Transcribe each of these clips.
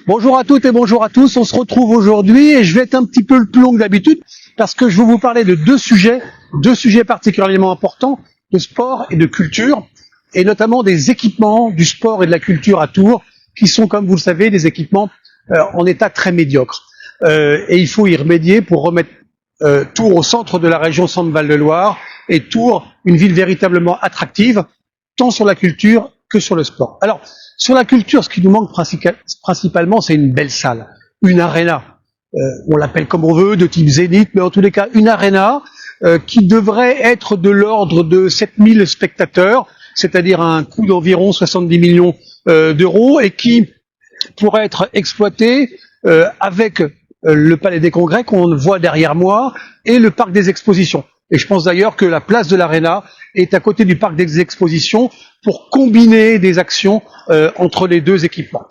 Bonjour à toutes et bonjour à tous, on se retrouve aujourd'hui et je vais être un petit peu plus long que d'habitude parce que je vais vous parler de deux sujets particulièrement importants, de sport et de culture, et notamment des équipements du sport et de la culture à Tours, qui sont, comme vous le savez, des équipements en état très médiocre. Et il faut y remédier pour remettre Tours au centre de la région Centre-Val de Loire, et Tours, une ville véritablement attractive, tant sur la culture que sur le sport. Alors, sur la culture, ce qui nous manque principalement, c'est une belle salle, une arena. On l'appelle comme on veut, de type Zénith, mais en tous les cas, une arena qui devrait être de l'ordre de 7000 spectateurs, c'est-à-dire à un coût d'environ 70 millions d'euros, et qui pourrait être exploitée avec le Palais des Congrès qu'on voit derrière moi et le Parc des Expositions. Et je pense d'ailleurs que la place de l'Arena est à côté du Parc des Expositions pour combiner des actions entre les deux équipements.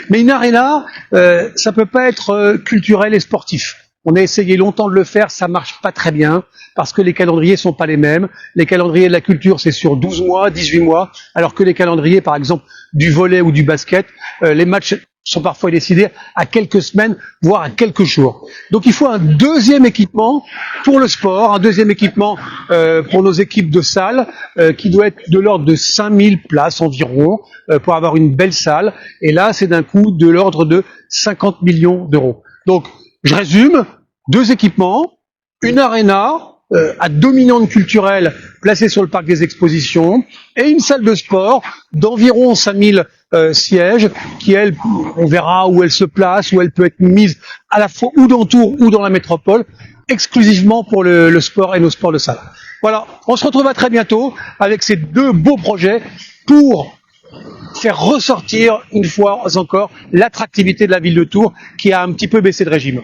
Mais une arena, ça peut pas être culturel et sportif. On a essayé longtemps de le faire, ça marche pas très bien, parce que les calendriers sont pas les mêmes. Les calendriers de la culture, c'est sur 12 mois, 18 mois, alors que les calendriers, par exemple, du volley ou du basket, les matchs sont parfois décidés à quelques semaines, voire à quelques jours. Donc il faut un deuxième équipement pour le sport, un deuxième équipement pour nos équipes de salle, qui doit être de l'ordre de 5000 places environ, pour avoir une belle salle. Et là, c'est d'un coût de l'ordre de 50 millions d'euros. Donc, je résume, deux équipements, une arena à dominante culturelle placée sur le parc des expositions et une salle de sport d'environ 5000 sièges qui, elle, on verra où elle se place, où elle peut être mise à la fois ou dans Tours ou dans la métropole, exclusivement pour le sport et nos sports de salle. Voilà, on se retrouve à très bientôt avec ces deux beaux projets pour faire ressortir une fois encore l'attractivité de la ville de Tours qui a un petit peu baissé de régime.